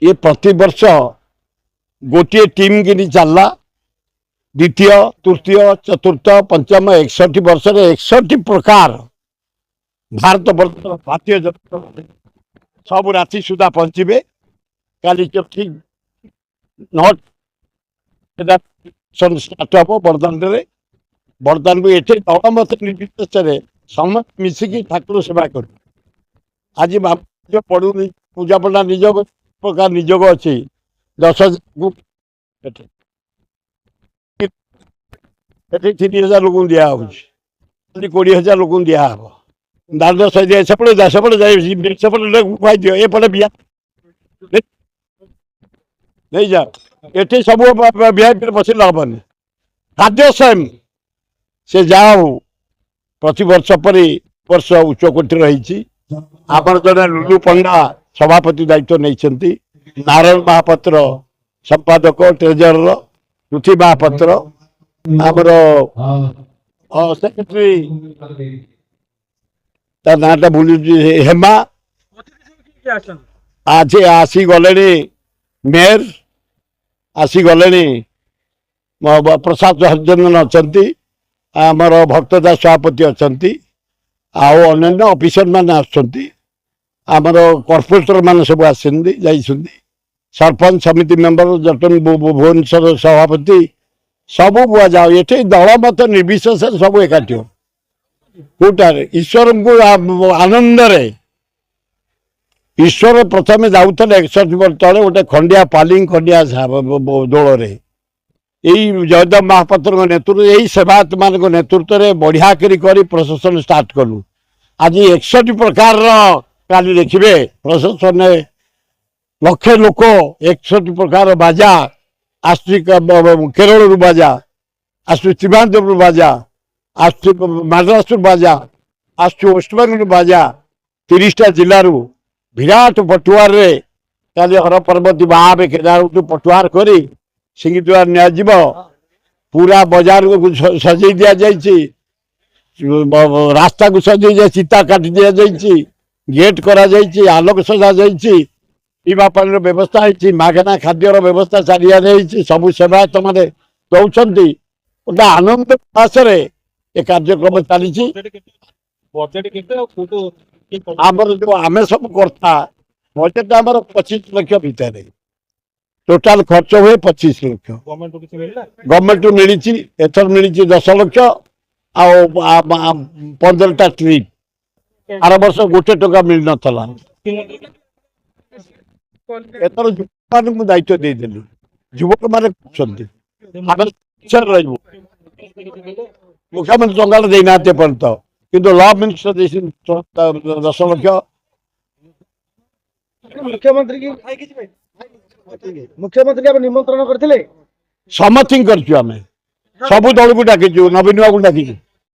ये प्रति वर्ष गोटे टीम कि चलला द्वितीय तृतीय चतुर्थ पंचम 61 वर्ष 61 प्रकार भारत वर्ष भारतीय जनता सब राशि सुधा पहुंचे काली ठीक नट स्टार्ट हम बरदान को ये दलमत निर्विशेष समस्त मिसिकी ठाकुर सेवा कर आज पड़ू पूजा पड़ा निज प्रकार निजोग अच्छी 10,000 3,000 लोक दिया 20,000 लोक दिया दान सही सेपटे खुआई दियो एपटे बिया नहीं जा ये सब वीआईपी बसले हेनी खाद्य सेम से जाओ प्रति वर्ष पर वर्ष उच्चकोटि रही आपण जन लुलु पंडा सभापति दायित्व नहीं नारायण महापात्र संपादक ट्रेजरर पृथ्वी महापात्र आमर सेक्रेटरी नाटा भूल हेमा आज आसी गले मेयर आसी गले प्रसाद हरिचंदन अच्छा आमर भक्तदास सभापति अच्छा अन्य ऑफिसर मान आमर कॉर्पोरेटर मान सब आसती सरपंच समिति मेंबर जटन भुवनेश्वर सभापति सब बुआ जाओ ये दलमत निर्विशेष सब एकाठी कौटार ईश्वर को आनंद ईश्वर प्रथम जाऊे 61 वर्ष तले गोटे खंडिया पालिंग खंडिया दौड़ यही जयदेव महापात्र नेतृत्व यही सेवायत मान नेतृत्व में बढ़िया कर प्रशासन स्टार्ट कलु आज 61 प्रकार काली देखिए प्रशासन लक्षे लोक 61 प्रकार बाजा केरल बाजा त्रिवेंद्रपुर बाजा मद्रास बाजा वेस्टबेंगल बाजा 30टा जिलूर विराट पटुआर काली हर पर्वती बाहर केदार पटुआर कर सिंगीद्वार नियाजिब पूरा बाजार को सजे दि जाइए रास्ता को सजे चिता काटी दि जाइए गेट करा जाइए आलोक सजा जाइए पीवा पानी व्यवस्था है मागना खाद्यर व्यवस्था चारिए सबू सेवायत मैंने दौरान गोटे आनंद उल्लास ये कार्यक्रम चली आमर जो आम सब करता बजेट आम 25 लाख भितर टोटाल खर्च हुए 25 लाख गवर्नमेंट मिली एथर मिली 10 लाख आ 15टा ट्रिप आर वर्ष गोटे टका मिल नाला एथर युवक मान दायित्व देदेली युवक मैंने मुख्यमंत्री टंका देना पर्यंत किंतु लॉ मिनिस्टर 10 लाख मुख्यमंत्री निमंत्रण करते समथिंग कर सब दल को डाकी नवीन बाबू डाकी